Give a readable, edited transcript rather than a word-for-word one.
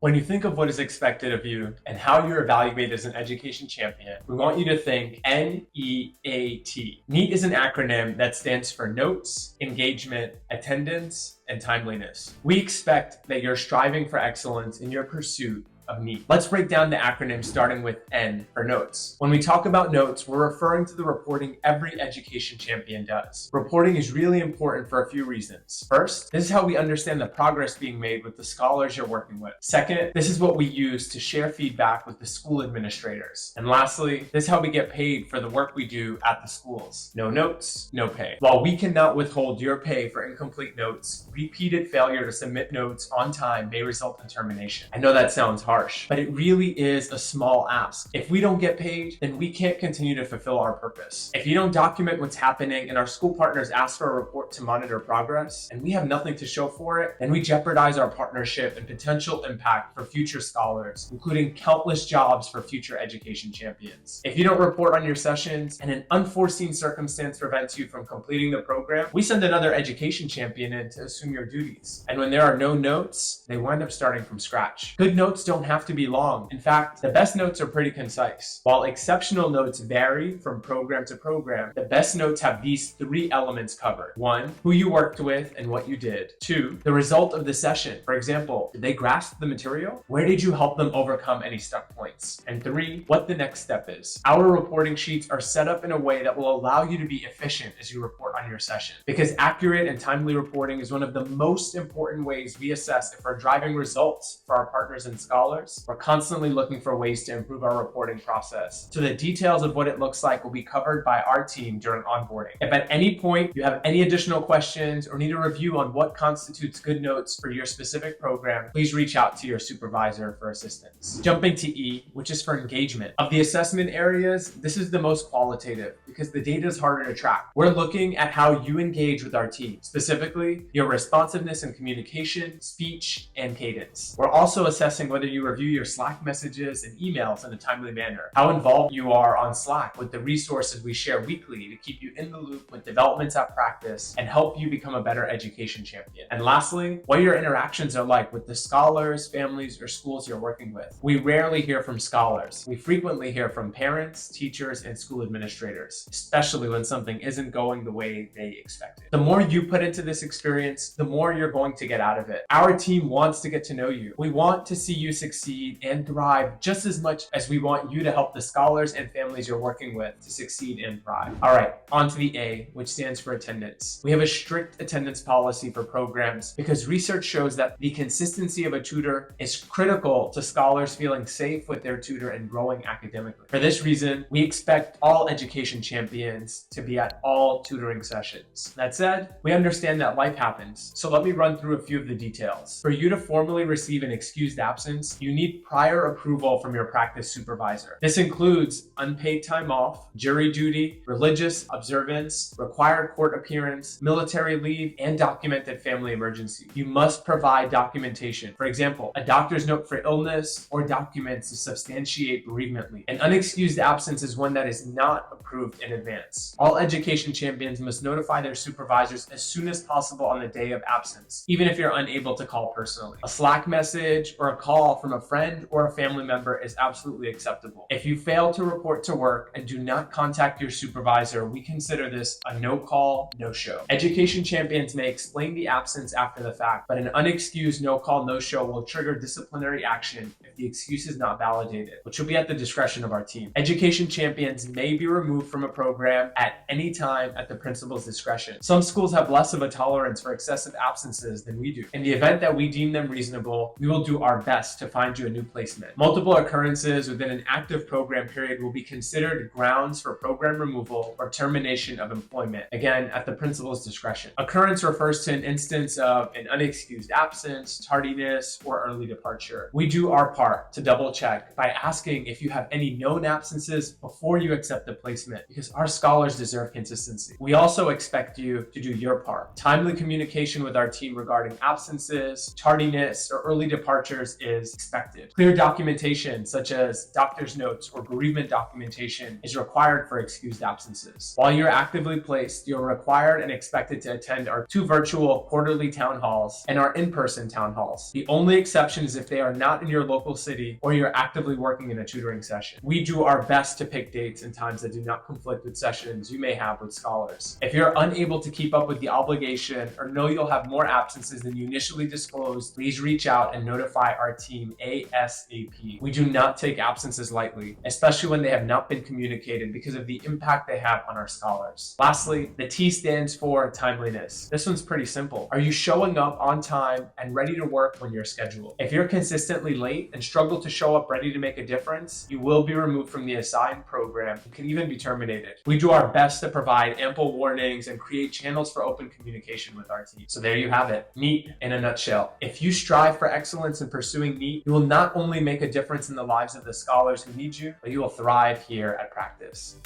When you think of what is expected of you and how you're evaluated as an education champion, we want you to think NEAT. NEAT is an acronym that stands for Notes, Engagement, Attendance, and Timeliness. We expect that you're striving for excellence in your pursuit of NEAT. Let's break down the acronym starting with N for notes. When we talk about notes, we're referring to the reporting every education champion does. Reporting is really important for a few reasons. First, this is how we understand the progress being made with the scholars you're working with. Second, this is what we use to share feedback with the school administrators. And lastly, this is how we get paid for the work we do at the schools. No notes, no pay. While we cannot withhold your pay for incomplete notes, repeated failure to submit notes on time may result in termination. I know that sounds harsh, but it really is a small ask. If we don't get paid, then we can't continue to fulfill our purpose. If you don't document what's happening and our school partners ask for a report to monitor progress, and we have nothing to show for it, then we jeopardize our partnership and potential impact for future scholars, including countless jobs for future education champions. If you don't report on your sessions and an unforeseen circumstance prevents you from completing the program, we send another education champion in to assume your duties. And when there are no notes, they wind up starting from scratch. Good notes don't have to be long. In fact, the best notes are pretty concise. While exceptional notes vary from program to program, the best notes have these three elements covered. 1, who you worked with and what you did. 2, the result of the session. For example, did they grasp the material? Where did you help them overcome any stuck points? And 3, what the next step is. Our reporting sheets are set up in a way that will allow you to be efficient as you report on your session. Because accurate and timely reporting is one of the most important ways we assess if we're driving results for our partners and scholars. We're constantly looking for ways to improve our reporting process. So the details of what it looks like will be covered by our team during onboarding. If at any point you have any additional questions or need a review on what constitutes good notes for your specific program, please reach out to your supervisor for assistance. Jumping to E, which is for engagement. Of the assessment areas, this is the most qualitative because the data is harder to track. We're looking at how you engage with our team, specifically your responsiveness and communication, speech, and cadence. We're also assessing whether you review your Slack messages and emails in a timely manner, how involved you are on Slack with the resources we share weekly to keep you in the loop with developments at practice and help you become a better education champion. And lastly, what your interactions are like with the scholars, families, or schools you're working with. We rarely hear from scholars. We frequently hear from parents, teachers, and school administrators, especially when something isn't going the way they expected. The more you put into this experience, the more you're going to get out of it. Our team wants to get to know you. We want to see you succeed and thrive just as much as we want you to help the scholars and families you're working with to succeed and thrive. All right, on to the A, which stands for attendance. We have a strict attendance policy for programs because research shows that the consistency of a tutor is critical to scholars feeling safe with their tutor and growing academically. For this reason, we expect all education champions to be at all tutoring sessions. That said, we understand that life happens, so let me run through a few of the details. For you to formally receive an excused absence, you need prior approval from your practice supervisor. This includes unpaid time off, jury duty, religious observance, required court appearance, military leave, and documented family emergency. You must provide documentation. For example, a doctor's note for illness or documents to substantiate bereavement leave. An unexcused absence is one that is not approved in advance. All education champions must notify their supervisors as soon as possible on the day of absence, even if you're unable to call personally. A Slack message or a call from a friend or a family member is absolutely acceptable. If you fail to report to work and do not contact your supervisor, we consider this a no call, no show. Education champions may explain the absence after the fact, but an unexcused no call, no show will trigger disciplinary action if the excuse is not validated, which will be at the discretion of our team. Education champions may be removed from a program at any time at the principal's discretion. Some schools have less of a tolerance for excessive absences than we do. In the event that we deem them reasonable, we will do our best to find you a new placement. Multiple occurrences within an active program period will be considered grounds for program removal or termination of employment, again, at the principal's discretion. Occurrence refers to an instance of an unexcused absence, tardiness, or early departure. We do our part to double check by asking if you have any known absences before you accept the placement, because our scholars deserve consistency. We also expect you to do your part. Timely communication with our team regarding absences, tardiness, or early departures is expected. Clear documentation, such as doctor's notes or bereavement documentation, is required for excused absences. While you're actively placed, you're required and expected to attend our 2 virtual quarterly town halls and our in-person town halls. The only exception is if they are not in your local city or you're actively working in a tutoring session. We do our best to pick dates and times that do not conflict with sessions you may have with scholars. If you're unable to keep up with the obligation or know you'll have more absences than you initially disclosed, please reach out and notify our team ASAP. We do not take absences lightly, especially when they have not been communicated because of the impact they have on our scholars. Lastly, the T stands for timeliness. This one's pretty simple. Are you showing up on time and ready to work when you're scheduled? If you're consistently late and struggle to show up ready to make a difference, you will be removed from the assigned program and can even be terminated. We do our best to provide ample warnings and create channels for open communication with our team. So there you have it. NEAT in a nutshell. If you strive for excellence in pursuing NEAT, you will not only make a difference in the lives of the scholars who need you, but you will thrive here at Practice.